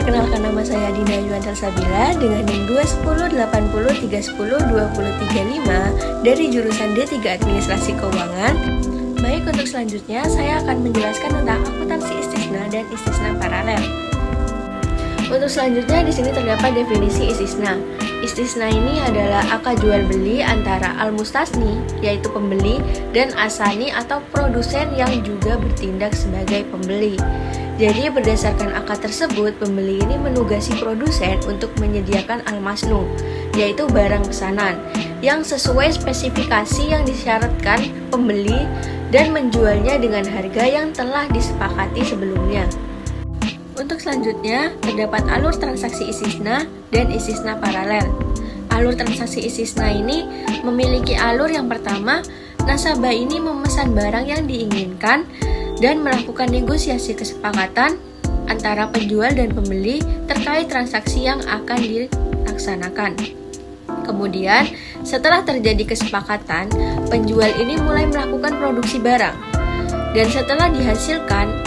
Perkenalkan, nama saya Dinda Yuantar Sabila dengan NIM 21080302035 dari jurusan D3 Administrasi Keuangan. Baik, untuk selanjutnya saya akan menjelaskan tentang akuntansi istisna dan istisna paralel. Untuk selanjutnya di sini terdapat definisi istisna. Istisna ini adalah akad jual beli antara al-mustasni, yaitu pembeli, dan asani atau produsen yang juga bertindak sebagai pembeli. Jadi berdasarkan akad tersebut, pembeli ini menugasi produsen untuk menyediakan al-masnu, yaitu barang pesanan, yang sesuai spesifikasi yang disyaratkan pembeli dan menjualnya dengan harga yang telah disepakati sebelumnya. Untuk selanjutnya, terdapat alur transaksi istisna dan istisna paralel. Alur transaksi istisna ini memiliki alur yang pertama, nasabah ini memesan barang yang diinginkan dan melakukan negosiasi kesepakatan antara penjual dan pembeli terkait transaksi yang akan dilaksanakan. Kemudian, setelah terjadi kesepakatan, penjual ini mulai melakukan produksi barang. Dan setelah dihasilkan,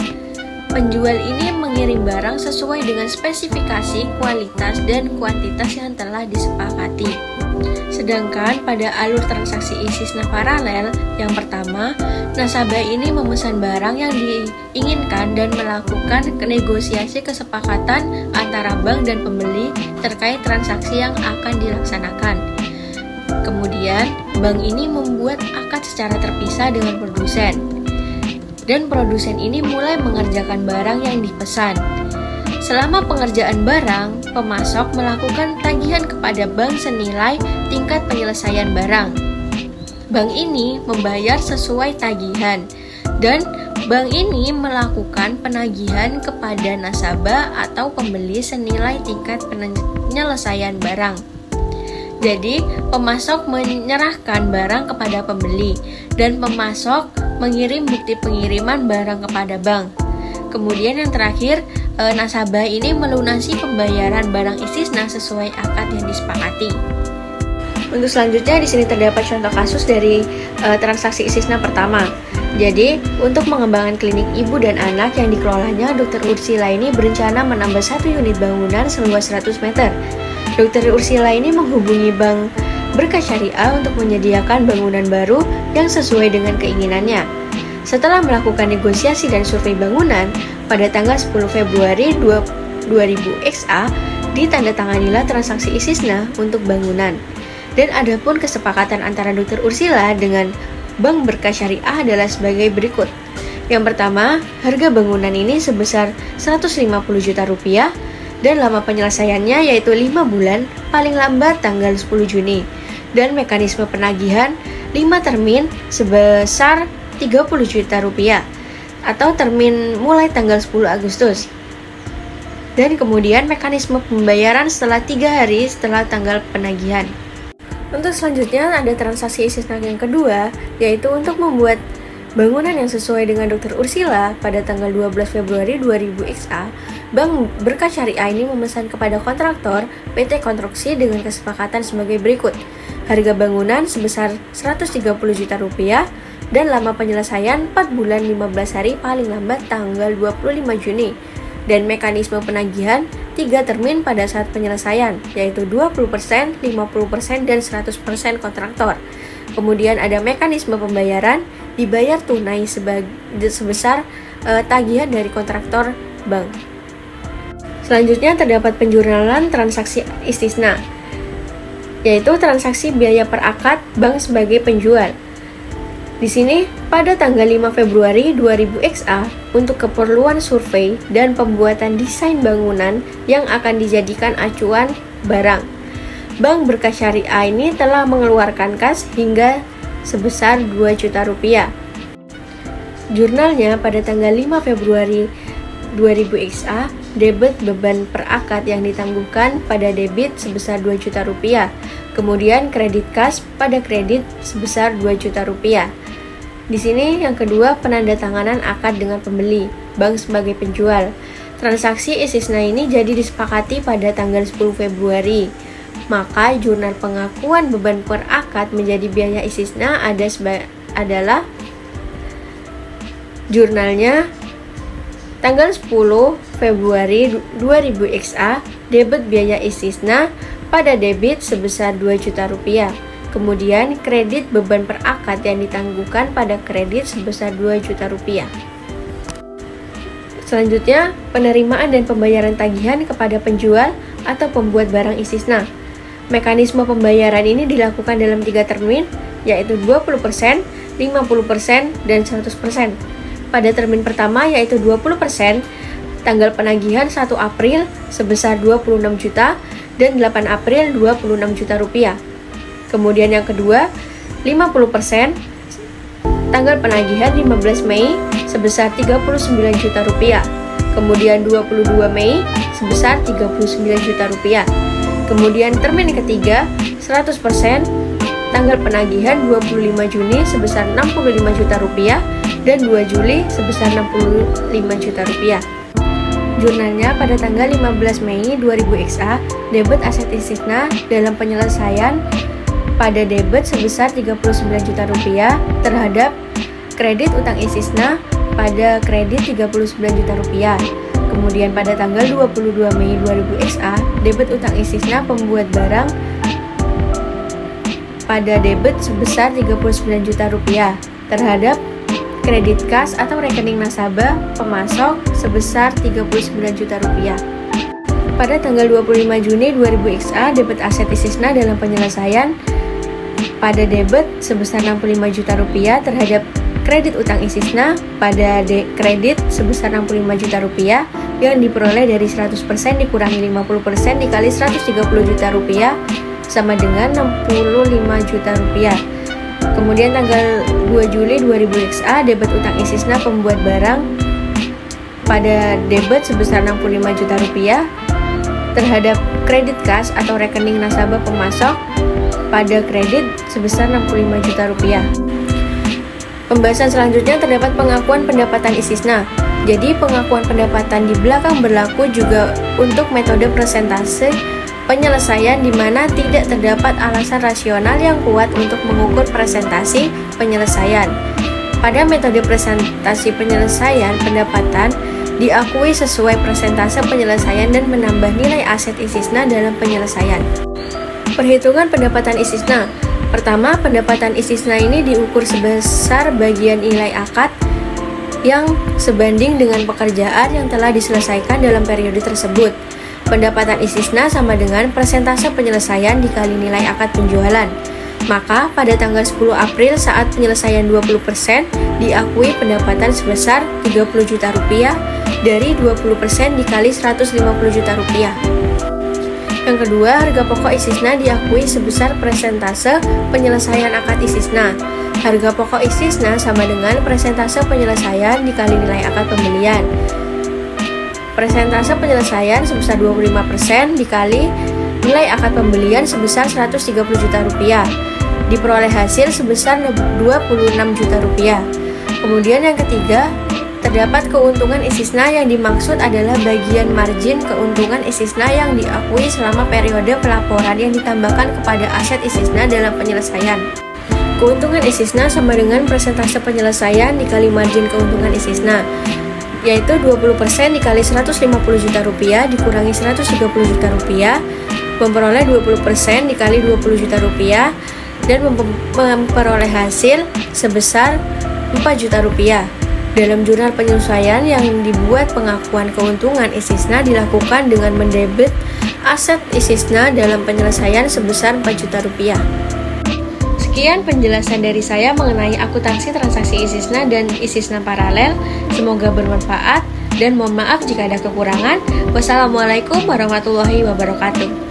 penjual ini mengirim barang sesuai dengan spesifikasi, kualitas, dan kuantitas yang telah disepakati. Sedangkan pada alur transaksi istisna paralel, yang pertama, nasabah ini memesan barang yang diinginkan dan melakukan negosiasi kesepakatan antara bank dan pembeli terkait transaksi yang akan dilaksanakan. Kemudian, bank ini membuat akad secara terpisah dengan produsen. Dan produsen ini mulai mengerjakan barang yang dipesan. Selama pengerjaan barang, pemasok melakukan tagihan kepada bank senilai tingkat penyelesaian barang. Bank ini membayar sesuai tagihan, dan bank ini melakukan penagihan kepada nasabah atau pembeli senilai tingkat penyelesaian barang. Jadi, pemasok menyerahkan barang kepada pembeli, dan pemasok mengirim bukti pengiriman barang kepada bank. Kemudian yang terakhir, nasabah ini melunasi pembayaran barang istisna sesuai akad yang disepakati. Untuk selanjutnya di sini terdapat contoh kasus dari transaksi istisna pertama. Jadi, untuk mengembangkan klinik ibu dan anak yang dikelolanya, Dr. Ursila ini berencana menambah 1 unit bangunan seluas 100 meter. Dr. Ursila ini menghubungi Bank Berkah Syariah untuk menyediakan bangunan baru yang sesuai dengan keinginannya. Setelah melakukan negosiasi dan survei bangunan, pada tanggal 10 Februari 2000 XA, ditandatanganilah transaksi istisna untuk bangunan. Dan adapun kesepakatan antara Dr. Ursila dengan Bank Berkah Syariah adalah sebagai berikut. Yang pertama, harga bangunan ini sebesar 150 juta rupiah dan lama penyelesaiannya yaitu 5 bulan, paling lambat tanggal 10 Juni. Dan mekanisme penagihan 5 termin sebesar 30 juta rupiah atau termin mulai tanggal 10 Agustus. Dan kemudian mekanisme pembayaran setelah 3 hari setelah tanggal penagihan. Untuk selanjutnya ada transaksi istisna yang kedua, yaitu untuk membuat bangunan yang sesuai dengan Dr. Ursila. Pada tanggal 12 Februari 2000 XA, Bank Berkah Syariah ini memesan kepada kontraktor PT Konstruksi dengan kesepakatan sebagai berikut. Harga bangunan sebesar 130 juta rupiah dan lama penyelesaian 4 bulan 15 hari paling lambat tanggal 25 Juni. Dan mekanisme penagihan 3 termin pada saat penyelesaian, yaitu 20%, 50%, dan 100% kontraktor. Kemudian ada mekanisme pembayaran, dibayar tunai sebesar tagihan dari kontraktor bank. Selanjutnya terdapat penjurnalan transaksi istisna, yaitu transaksi biaya per akad bank sebagai penjual. Di sini, pada tanggal 5 Februari 2000 XA, untuk keperluan survei dan pembuatan desain bangunan yang akan dijadikan acuan barang, Bank Berkah Syariah ini telah mengeluarkan kas hingga sebesar 2 juta rupiah. Jurnalnya pada tanggal 5 Februari 2000 XA, debit beban per akad yang ditangguhkan pada debit sebesar 2 juta rupiah. Kemudian kredit kas pada kredit sebesar 2 juta rupiah. Di sini yang kedua, penandatanganan akad dengan pembeli, bank sebagai penjual. Transaksi istisna ini jadi disepakati pada tanggal 10 Februari. Maka jurnal pengakuan beban per akad menjadi biaya istisna adalah jurnalnya Tanggal 10 Februari 2000 XA, debit biaya istisna pada debit sebesar 2 juta rupiah. Kemudian kredit beban per akad yang ditangguhkan pada kredit sebesar 2 juta rupiah. Selanjutnya, penerimaan dan pembayaran tagihan kepada penjual atau pembuat barang istisna. Mekanisme pembayaran ini dilakukan dalam 3 termin, yaitu 20%, 50%, dan 100%. Pada termin pertama yaitu 20%, tanggal penagihan 1 April sebesar 26 juta dan 8 April 26 juta rupiah. Kemudian yang kedua, 50%, tanggal penagihan 15 Mei sebesar 39 juta rupiah. Kemudian 22 Mei sebesar 39 juta rupiah. Kemudian termin ketiga, 100%, tanggal penagihan 25 Juni sebesar 65 juta rupiah dan 2 Juli sebesar 65 juta rupiah. Jurnalnya pada tanggal 15 Mei 2000 XA, debit aset istisna dalam penyelesaian pada debit sebesar 39 juta rupiah terhadap kredit utang istisna pada kredit 39 juta rupiah. Kemudian pada tanggal 22 Mei 2000 XA, debit utang istisna pembuat barang pada debit sebesar 39 juta rupiah terhadap kredit kas atau rekening nasabah pemasok sebesar 39 juta rupiah. Pada tanggal 25 Juni 2000 XA, debit aset istisna dalam penyelesaian pada debit sebesar 65 juta rupiah terhadap kredit utang istisna pada kredit sebesar 65 juta rupiah yang diperoleh dari 100% dikurangi 50% dikali 130 juta rupiah sama dengan 65 juta rupiah. Kemudian tanggal 2 Juli 2000 XA, debit utang istisna pembuat barang pada debit sebesar 65 juta rupiah terhadap kredit kas atau rekening nasabah pemasok pada kredit sebesar 65 juta rupiah. Pembahasan selanjutnya terdapat pengakuan pendapatan istisna. Jadi pengakuan pendapatan di belakang berlaku juga untuk metode persentase penyelesaian di mana tidak terdapat alasan rasional yang kuat untuk mengukur presentasi penyelesaian. Pada metode presentasi penyelesaian, pendapatan diakui sesuai persentase penyelesaian dan menambah nilai aset istisna dalam penyelesaian. Perhitungan pendapatan istisna. Pertama, pendapatan istisna ini diukur sebesar bagian nilai akad yang sebanding dengan pekerjaan yang telah diselesaikan dalam periode tersebut. Pendapatan istisna sama dengan persentase penyelesaian dikali nilai akad penjualan. Maka pada tanggal 10 April saat penyelesaian 20% diakui pendapatan sebesar 30 juta rupiah dari 20% dikali 150 juta rupiah. Yang kedua, harga pokok istisna diakui sebesar persentase penyelesaian akad istisna. Harga pokok istisna sama dengan persentase penyelesaian dikali nilai akad pembelian. Persentase penyelesaian sebesar 25% dikali nilai akad pembelian sebesar 130 juta rupiah. Diperoleh hasil sebesar 26 juta rupiah. Kemudian yang ketiga, terdapat keuntungan istisna yang dimaksud adalah bagian margin keuntungan istisna yang diakui selama periode pelaporan yang ditambahkan kepada aset istisna dalam penyelesaian. Keuntungan istisna sama dengan persentase penyelesaian dikali margin keuntungan istisna, yaitu 20% dikali 150 juta rupiah dikurangi 130 juta rupiah, memperoleh 20% dikali 20 juta rupiah, dan memperoleh hasil sebesar 4 juta rupiah. Dalam jurnal penyesuaian yang dibuat, pengakuan keuntungan istisna dilakukan dengan mendebit aset istisna dalam penyelesaian sebesar 4 juta rupiah. Sekian penjelasan dari saya mengenai akuntansi transaksi istisna dan istisna paralel. Semoga bermanfaat dan mohon maaf jika ada kekurangan. Wassalamualaikum warahmatullahi wabarakatuh.